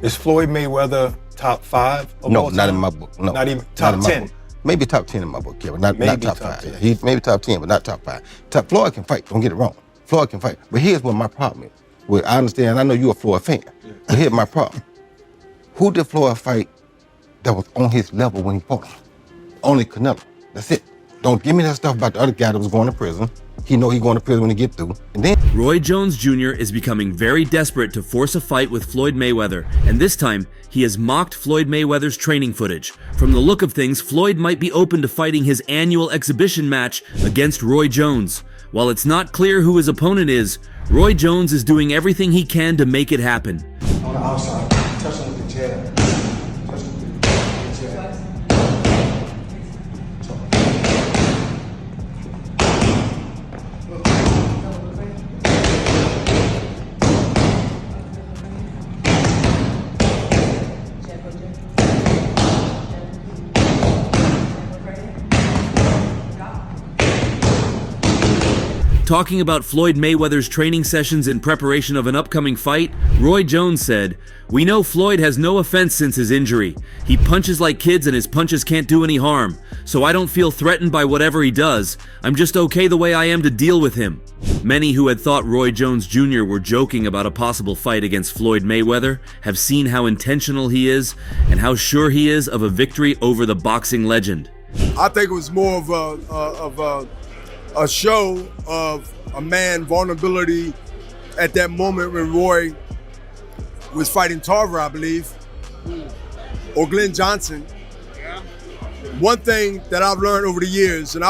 Is Floyd Mayweather top 5 of No, all time? not in my book. No, Not even top 10? Maybe top 10 in my book, yeah, but not top 5. 10. He's maybe top 10, but not top 5. Floyd can fight, don't get it wrong. Floyd can fight. But here's what my problem is. Well, I understand, I know you're a Floyd fan, but here's my problem. Who did Floyd fight that was on his level when he fought him? Only Canelo. That's it. Don't give me that stuff about the other guy that was going to prison. He know he's going to prison when he get through. And then Roy Jones Jr. is becoming very desperate to force a fight with Floyd Mayweather, and this time he has mocked Floyd Mayweather's training footage. From the look of things, Floyd might be open to fighting his annual exhibition match against Roy Jones. While it's not clear who his opponent is, Roy Jones is doing everything he can to make it happen. On the outside, touch him with the jab. Touch him with the jab. Talking about Floyd Mayweather's training sessions in preparation of an upcoming fight, Roy Jones said, "We know Floyd has no offense since his injury. He punches like kids and his punches can't do any harm. So I don't feel threatened by whatever he does. I'm just okay the way I am to deal with him." Many who had thought Roy Jones Jr. were joking about a possible fight against Floyd Mayweather have seen how intentional he is and how sure he is of a victory over the boxing legend. I think it was more of a show of a man vulnerability at that moment when Roy was fighting Tarver, I believe, or Glenn Johnson. One thing that I've learned over the years, and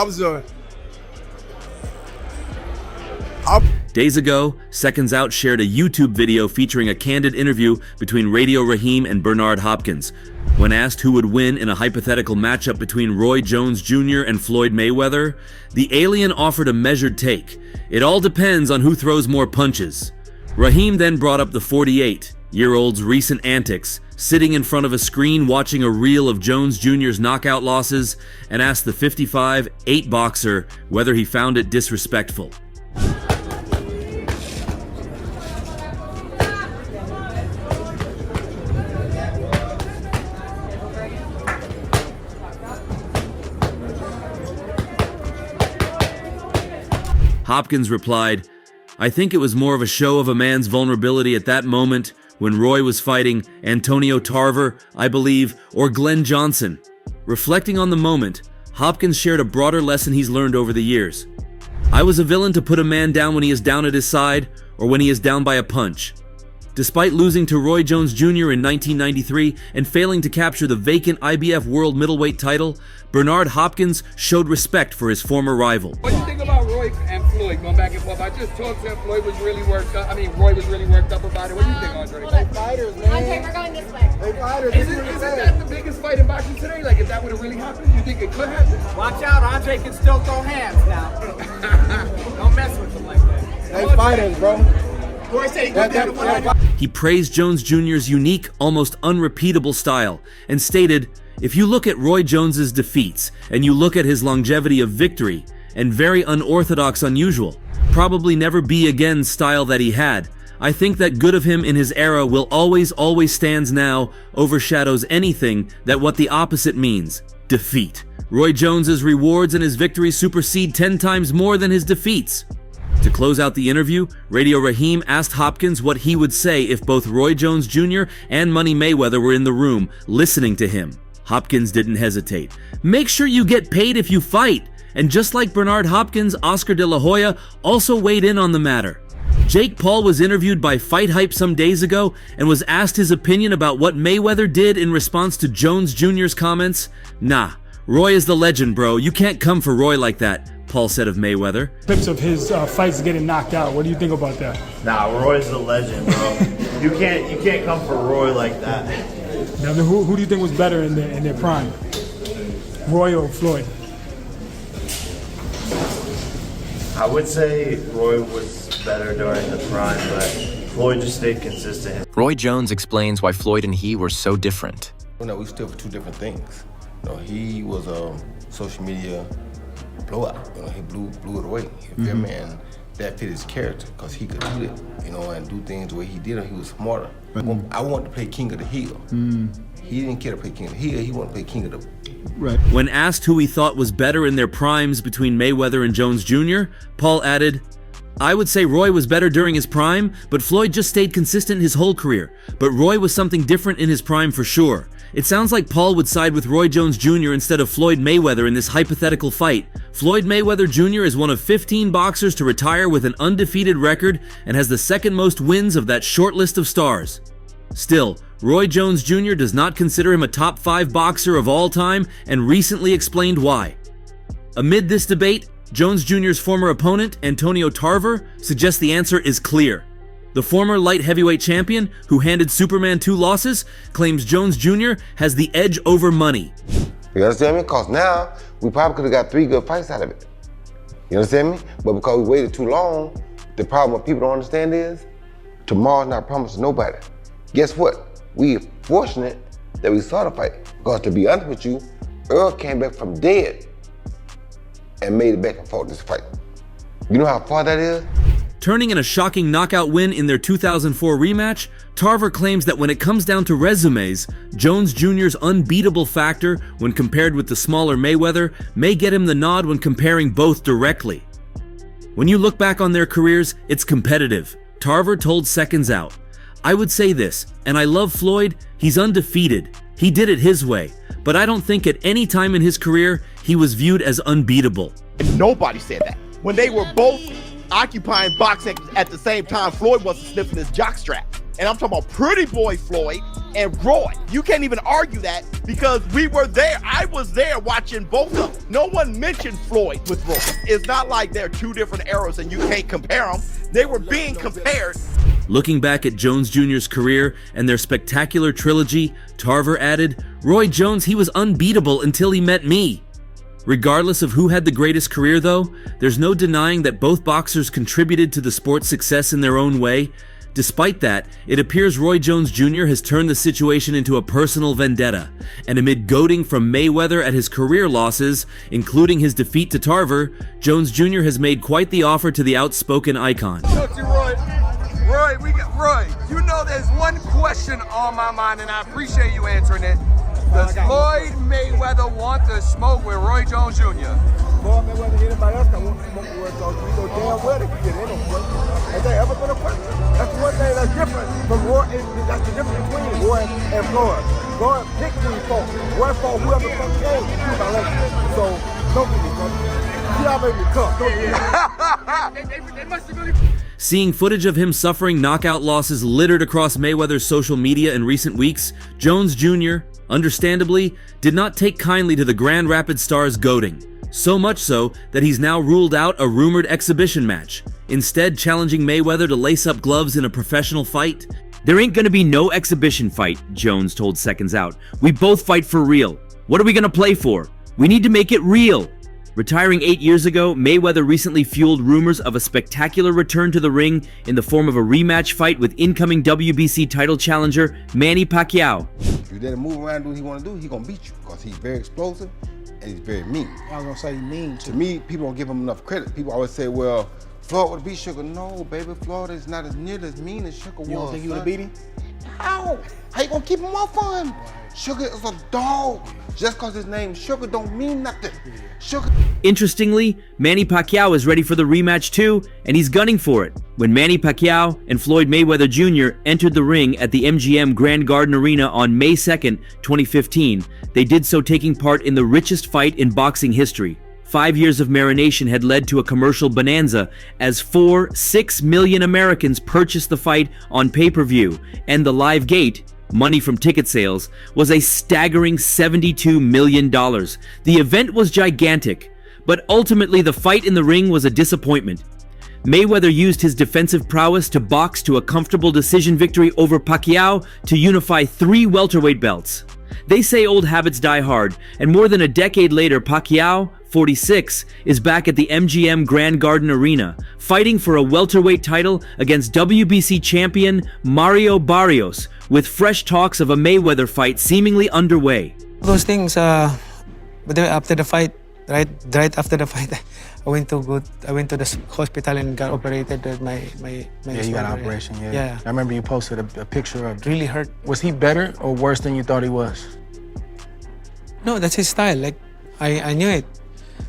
Days ago, Seconds Out shared a YouTube video featuring a candid interview between Radio Raheem and Bernard Hopkins. When asked who would win in a hypothetical matchup between Roy Jones Jr. and Floyd Mayweather, the alien offered a measured take. It all depends on who throws more punches. Raheem then brought up the 48-year-old's recent antics, sitting in front of a screen watching a reel of Jones Jr.'s knockout losses, and asked the 55-8 boxer whether he found it disrespectful. Hopkins replied, "I think it was more of a show of a man's vulnerability at that moment when Roy was fighting Antonio Tarver, I believe, or Glenn Johnson." Reflecting on the moment, Hopkins shared a broader lesson he's learned over the years. "I was a villain to put a man down when he is down at his side or when he is down by a punch. Despite losing to Roy Jones Jr. in 1993 and failing to capture the vacant IBF World Middleweight title, Bernard Hopkins showed respect for his former rival. What do you think about Roy and Floyd going back and forth? I just talked to him. Roy was really worked up about it. What do you think, Andre? They fighters, man. Andre, we're going this way. They fighters. Isn't that the biggest fight in boxing today? Like, if that would have really happened, you think it could happen? Watch out, Andre can still throw hands now. Don't mess with him like that. They fighters, bro. Roy said he could do it. He praised Jones Jr.'s unique, almost unrepeatable style, and stated, "If you look at Roy Jones's defeats, and you look at his longevity of victory, and very unorthodox, unusual, probably never be again style that he had, I think that good of him in his era will always stands now, overshadows anything that what the opposite means, defeat. Roy Jones's rewards and his victories supersede 10 times more than his defeats." To close out the interview, Radio Raheem asked Hopkins what he would say if both Roy Jones Jr. and Money Mayweather were in the room, listening to him. Hopkins didn't hesitate. "Make sure you get paid if you fight." And just like Bernard Hopkins, Oscar De La Hoya also weighed in on the matter. Jake Paul was interviewed by Fight Hype some days ago and was asked his opinion about what Mayweather did in response to Jones Jr.'s comments. "Nah, Roy is the legend, bro. You can't come for Roy like that," Paul said of Mayweather. Clips of his fights getting knocked out. What do you think about that? Nah, Roy's the legend, bro. You can't come for Roy like that. Now, who do you think was better in their prime? Roy or Floyd? I would say Roy was better during the prime, but Floyd just stayed consistent. Roy Jones explains why Floyd and he were so different. No, we stood for two different things. He was a social media blowout. He blew it away. You feel me? And that fit his character because he could do it, you know, and do things the way he did it. He was smarter. I wanted to play King of the Hill. He didn't care to play King of the Hill. He wanted to play King of the... Right. When asked who he thought was better in their primes between Mayweather and Jones Jr., Paul added, "I would say Roy was better during his prime, but Floyd just stayed consistent his whole career. But Roy was something different in his prime for sure." It sounds like Paul would side with Roy Jones Jr. instead of Floyd Mayweather in this hypothetical fight. Floyd Mayweather Jr. is one of 15 boxers to retire with an undefeated record and has the second most wins of that short list of stars. Still, Roy Jones Jr. does not consider him a top 5 boxer of all time and recently explained why. Amid this debate, Jones Jr.'s former opponent, Antonio Tarver, suggests the answer is clear. The former light heavyweight champion, who handed Superman 2 losses, claims Jones Jr. has the edge over money. You understand me? Because now, we probably could have got 3 good fights out of it. You understand me? But because we waited too long, the problem what people don't understand is, tomorrow's not promised to nobody. Guess what? We are fortunate that we saw the fight. Because to be honest with you, Earl came back from dead and made it back and fought this fight. You know how far that is? Turning in a shocking knockout win in their 2004 rematch, Tarver claims that when it comes down to resumes, Jones Jr.'s unbeatable factor when compared with the smaller Mayweather may get him the nod when comparing both directly. When you look back on their careers, it's competitive. Tarver told Seconds Out, "I would say this, and I love Floyd, he's undefeated. He did it his way, but I don't think at any time in his career he was viewed as unbeatable." And nobody said that. When they were both occupying boxing at the same time, Floyd wasn't sniffing his jockstrap. And I'm talking about Pretty Boy Floyd and Roy. You can't even argue that because we were there. I was there watching both of them. No one mentioned Floyd with Roy. It's not like they're 2 different eras and you can't compare them. They were being compared. Looking back at Jones Jr.'s career and their spectacular trilogy, Tarver added, "Roy Jones, he was unbeatable until he met me." Regardless of who had the greatest career though, there's no denying that both boxers contributed to the sport's success in their own way. Despite that, it appears Roy Jones Jr. has turned the situation into a personal vendetta, and amid goading from Mayweather at his career losses, including his defeat to Tarver, Jones Jr. has made quite the offer to the outspoken icon. Roy, you know there's one question on my mind and I appreciate you answering it. Does Floyd Mayweather want to smoke with Roy Jones Jr.? Floyd Mayweather, anybody else can want to smoke with us, we go damn well if you get in them. Has there ever been a question? That's one thing that's different from Roy, that's the difference between Roy and Floyd. Floyd picked who he fought. Roy fought whoever the fuck came to my election. So, don't get me, brother. Y'all made me cut. They must have really... Seeing footage of him suffering knockout losses littered across Mayweather's social media in recent weeks, Jones Jr., understandably, did not take kindly to the Grand Rapids star's goading. So much so that he's now ruled out a rumored exhibition match, instead challenging Mayweather to lace up gloves in a professional fight. "There ain't gonna be no exhibition fight," Jones told Seconds Out. "We both fight for real. What are we gonna play for? We need to make it real." Retiring 8 years ago, Mayweather recently fueled rumors of a spectacular return to the ring in the form of a rematch fight with incoming WBC title challenger Manny Pacquiao. If you let him move around and do what he want to do, he's going to beat you because he's very explosive and he's very mean. I was going to say he mean too. To me, people don't give him enough credit. People always say, well, Floyd would beat Sugar. No, baby, Floyd is not as nearly as mean as Sugar was. You don't think he would have beat him? How? How you going to keep him off of him? Sugar is a dog. Just because his name's Sugar don't mean nothing. Sugar. Interestingly, Manny Pacquiao is ready for the rematch too, and he's gunning for it. When Manny Pacquiao and Floyd Mayweather Jr. entered the ring at the MGM Grand Garden Arena on May 2nd, 2015, they did so taking part in the richest fight in boxing history. 5 years of marination had led to a commercial bonanza as 6 million Americans purchased the fight on pay-per-view, and the live gate, money from ticket sales, was a staggering $72 million. The event was gigantic, but ultimately the fight in the ring was a disappointment. Mayweather used his defensive prowess to box to a comfortable decision victory over Pacquiao to unify 3 welterweight belts. They say old habits die hard, and more than a decade later, Pacquiao, 46, is back at the MGM Grand Garden Arena, fighting for a welterweight title against WBC champion Mario Barrios, with fresh talks of a Mayweather fight seemingly underway. Those things, but then after the fight, Right after the fight, I went to the hospital and got operated. My Yeah, you got an operation. Yeah. Yeah. I remember you posted a picture of. Really hurt. Was he better or worse than you thought he was? No, that's his style. Like, I knew it.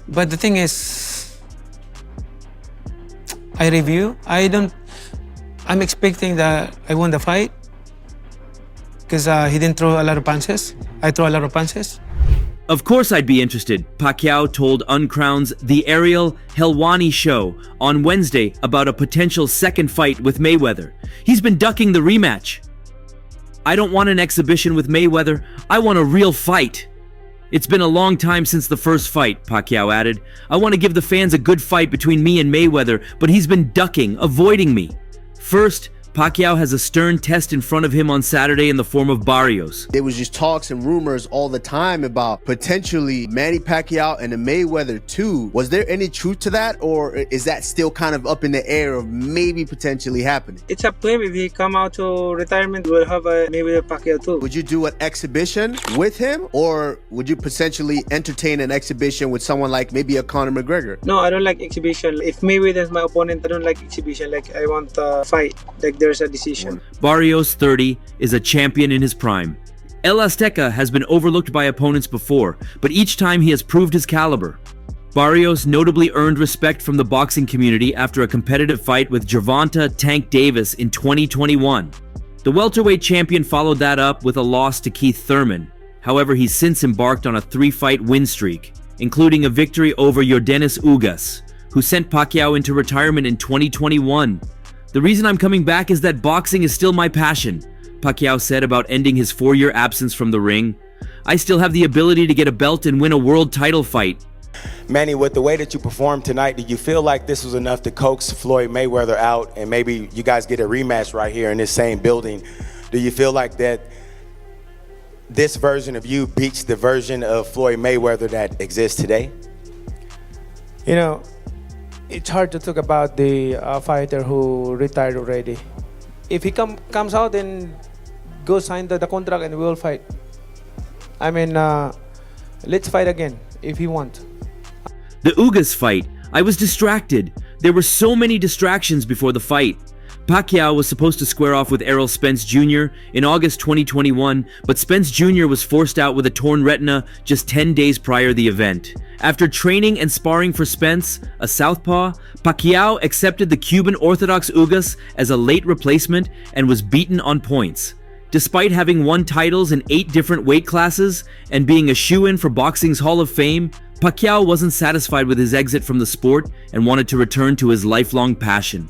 But the thing is, I'm expecting that I won the fight because he didn't throw a lot of punches. I throw a lot of punches. Of course I'd be interested, Pacquiao told Uncrown's The Ariel Helwani Show on Wednesday about a potential second fight with Mayweather. He's been ducking the rematch. I don't want an exhibition with Mayweather. I want a real fight. It's been a long time since the first fight, Pacquiao added. I want to give the fans a good fight between me and Mayweather, but he's been ducking, avoiding me. First, Pacquiao has a stern test in front of him on Saturday in the form of Barrios. There was just talks and rumors all the time about potentially Manny Pacquiao and the Mayweather 2. Was there any truth to that, or is that still kind of up in the air of maybe potentially happening? It's up to him. If he come out to retirement, we'll have a Mayweather Pacquiao too. Would you do an exhibition with him, or would you potentially entertain an exhibition with someone like maybe a Conor McGregor? No, I don't like exhibition. If Mayweather is my opponent, I don't like exhibition. Like, I want a fight. Like, there's a decision. Barrios, 30, is a champion in his prime. El Azteca has been overlooked by opponents before, but each time he has proved his caliber. Barrios notably earned respect from the boxing community after a competitive fight with Gervonta Tank Davis in 2021. The welterweight champion followed that up with a loss to Keith Thurman. However, he's since embarked on a 3-fight win streak, including a victory over Yordenis Ugas, who sent Pacquiao into retirement in 2021. The reason I'm coming back is that boxing is still my passion, Pacquiao said about ending his 4-year absence from the ring. I still have the ability to get a belt and win a world title fight. Manny, with the way that you performed tonight, did you feel like this was enough to coax Floyd Mayweather out and maybe you guys get a rematch right here in this same building? Do you feel like that this version of you beats the version of Floyd Mayweather that exists today? You know, it's hard to talk about the fighter who retired already. If he comes out and go sign the contract and we will fight. I mean, let's fight again if he wants. The Ugas fight, I was distracted. There were so many distractions before the fight. Pacquiao was supposed to square off with Errol Spence Jr. in August 2021, but Spence Jr. was forced out with a torn retina just 10 days prior to the event. After training and sparring for Spence, a southpaw, Pacquiao accepted the Cuban Orthodox Ugas as a late replacement and was beaten on points. Despite having won titles in 8 different weight classes and being a shoo-in for boxing's Hall of Fame, Pacquiao wasn't satisfied with his exit from the sport and wanted to return to his lifelong passion.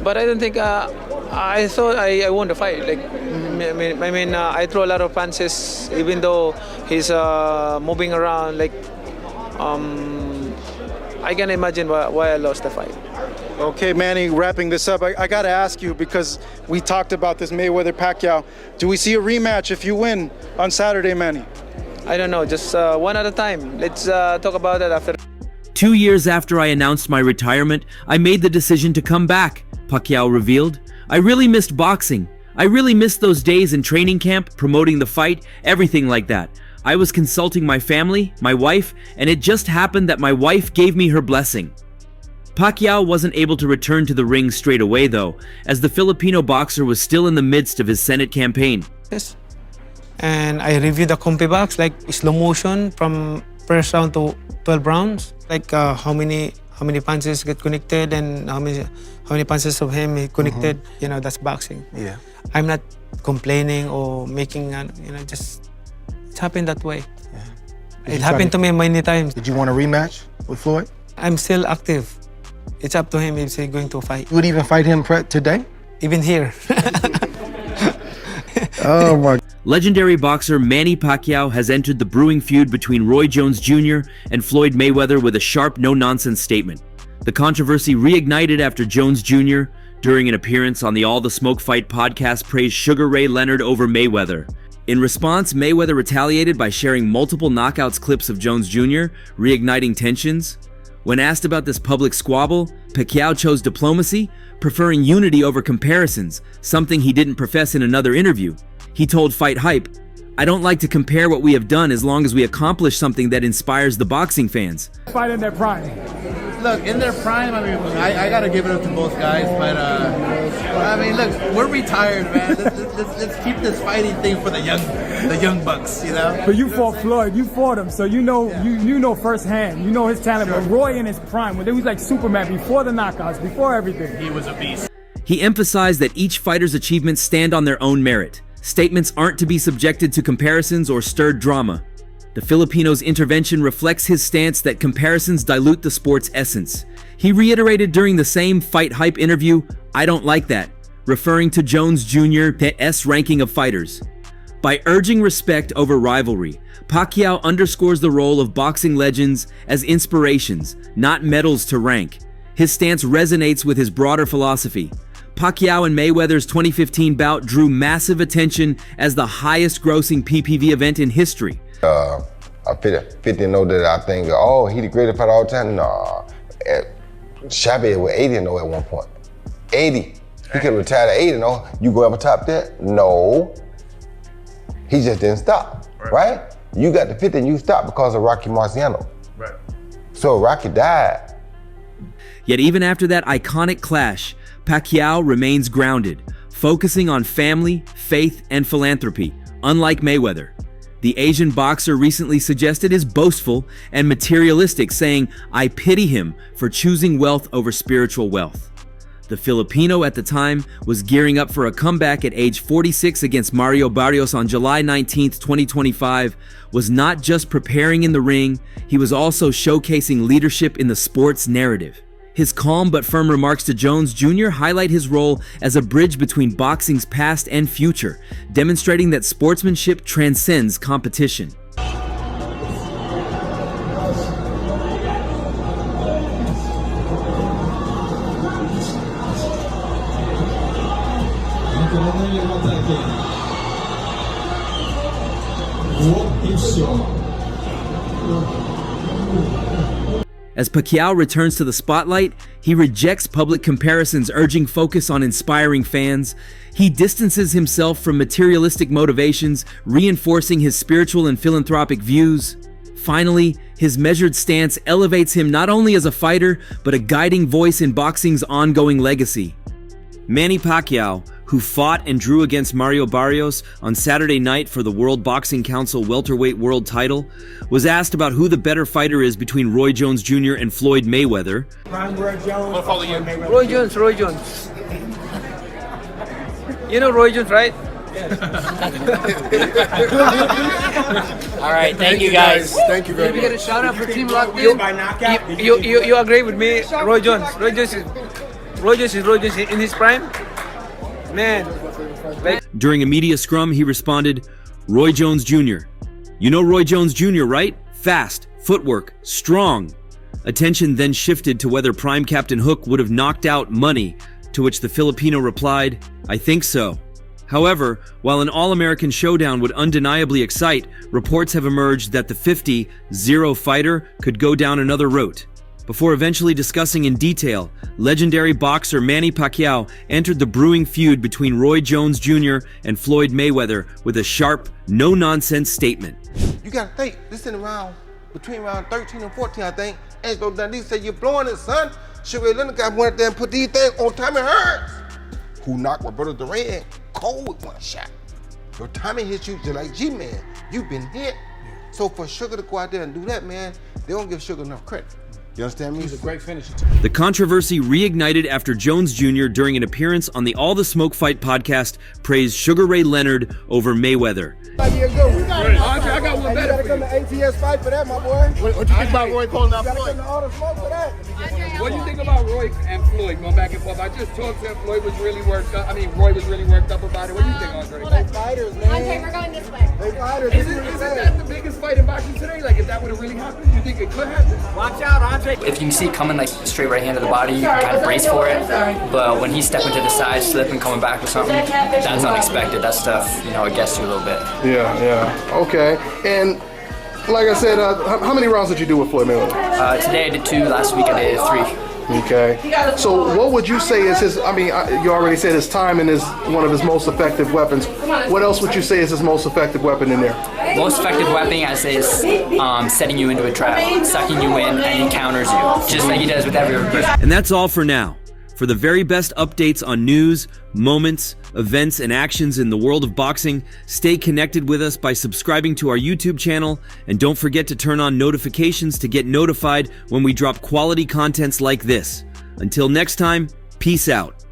But I don't think I thought I won the fight. Like, I throw a lot of punches, even though he's moving around. Like, I can imagine why I lost the fight. Okay, Manny, wrapping this up, I got to ask you, because we talked about this Mayweather-Pacquiao. Do we see a rematch if you win on Saturday, Manny? I don't know, just one at a time. Let's talk about that after. 2 years after I announced my retirement, I made the decision to come back, Pacquiao revealed. I really missed boxing. I really missed those days in training camp, promoting the fight, everything like that. I was consulting my family, my wife, and it just happened that my wife gave me her blessing. Pacquiao wasn't able to return to the ring straight away though, as the Filipino boxer was still in the midst of his Senate campaign. Yes. And I reviewed the CompuBox, like slow motion from first round to 12 rounds. Like how many punches get connected and how many punches of him he connected. You know, that's boxing. Yeah. I'm not complaining or making, just it happened that way. Yeah. It happened to me many times. Did you want a rematch with Floyd? I'm still active. It's up to him if he's going to fight. You would even fight him today? Even here. Oh my. Legendary boxer Manny Pacquiao has entered the brewing feud between Roy Jones Jr. and Floyd Mayweather with a sharp, no-nonsense statement. The controversy reignited after Jones Jr., during an appearance on the All the Smoke Fight podcast, praised Sugar Ray Leonard over Mayweather. In response, Mayweather retaliated by sharing multiple knockouts clips of Jones Jr., reigniting tensions. When asked about this public squabble, Pacquiao chose diplomacy, preferring unity over comparisons, something he didn't profess in another interview. He told Fight Hype, I don't like to compare what we have done as long as we accomplish something that inspires the boxing fans. Fight in their prime. Look, in their prime, I mean, I got to give it up to both guys, but, I mean, look, we're retired, man. Let's keep this fighting thing for the young bucks, you know? But you fought Floyd, you fought him, so you know firsthand, you know his talent. Sure. But Roy in his prime, when he was like Superman, before the knockouts, before everything. He was a beast. He emphasized that each fighter's achievements stand on their own merit. Statements aren't to be subjected to comparisons or stirred drama. The Filipino's intervention reflects his stance that comparisons dilute the sport's essence. He reiterated during the same Fight Hype interview, "I don't like that," referring to Jones Jr.'s ranking of fighters. By urging respect over rivalry, Pacquiao underscores the role of boxing legends as inspirations, not medals to rank. His stance resonates with his broader philosophy. Pacquiao and Mayweather's 2015 bout drew massive attention as the highest-grossing PPV event in history. I 50 know that I think, oh, he the greatest fighter all the time. Nah, Chavez was 80-0 at one point. 80. He could have retired at 80-0. You go up top there? No. He just didn't stop, right? You got to 50 and you stopped because of Rocky Marciano. Right. So Rocky died. Yet even after that iconic clash, Pacquiao remains grounded, focusing on family, faith, and philanthropy, unlike Mayweather. The Asian boxer recently suggested is boastful and materialistic, saying, "I pity him for choosing wealth over spiritual wealth." The Filipino at the time was gearing up for a comeback at age 46 against Mario Barrios on July 19, 2025, was not just preparing in the ring, he was also showcasing leadership in the sports narrative. His calm but firm remarks to Jones Jr. highlight his role as a bridge between boxing's past and future, demonstrating that sportsmanship transcends competition. As Pacquiao returns to the spotlight, he rejects public comparisons, urging focus on inspiring fans. He distances himself from materialistic motivations, reinforcing his spiritual and philanthropic views. Finally, his measured stance elevates him not only as a fighter, but a guiding voice in boxing's ongoing legacy. Manny Pacquiao, who fought and drew against Mario Barrios on Saturday night for the World Boxing Council welterweight world title, was asked about who the better fighter is between Roy Jones Jr. and Floyd Mayweather. Roy Jones. You know Roy Jones, right? All right, thank you guys. Thank you very Let me much. get a shout out for Team Locked In. You agree with me? Roy Jones is in his prime. Man. During a media scrum, he responded, "Roy Jones Jr. You know Roy Jones Jr., right? Fast, footwork, strong." Attention then shifted to whether Prime Captain Hook would have knocked out Money, to which the Filipino replied, "I think so." However, while an all-American showdown would undeniably excite, reports have emerged that the 50-0 fighter could go down another route. Before eventually discussing in detail, legendary boxer Manny Pacquiao entered the brewing feud between Roy Jones Jr. and Floyd Mayweather with a sharp, no-nonsense statement. You gotta think, this in around, between around 13 and 14, I think. Angelo Dundee said, "You're blowing it, son." Sugar Leonard guy went out there and put these things on Tommy Hearns, who knocked Roberto Duran cold with one shot. Your Tommy hits you just like G-Man. You've been hit. So for Sugar to go out there and do that, man, they don't give Sugar enough credit. You understand me? He's a great finisher. The controversy reignited after Jones Jr. during an appearance on the All the Smoke Fight podcast praised Sugar Ray Leonard over Mayweather. Andre, I got one better. You gotta come to ATS fight for that, my boy. What you think about Roy calling out You gotta Floyd? come to all the smoke for that. What do you think about Roy and Floyd going back and forth? I just talked to him. Floyd was really worked up. I mean, Roy was really worked up about it. What do you think, Andre? They fighters, man. Okay, we're going this way. They fighters. Isn't that the biggest fight in boxing today? Like, if that would have really happened, you think it could happen? Watch out, Andre. If you see it coming like straight right hand to the body, you kind of brace for it. But when he's stepping to the side, slipping, coming back with something, that's unexpected. That stuff, it gets you a little bit. Yeah. Okay. And like I said, how many rounds did you do with Floyd Mayweather? Today I did 2. Last week I did 3. Okay. So what would you say is his, I mean, you already said his timing is one of his most effective weapons. What else would you say is his most effective weapon in there? Most effective weapon is setting you into a trap, sucking you in, and he counters you, just like he does with every other person. And that's all for now. For the very best updates on news, moments, events, and actions in the world of boxing, stay connected with us by subscribing to our YouTube channel, and don't forget to turn on notifications to get notified when we drop quality contents like this. Until next time, peace out.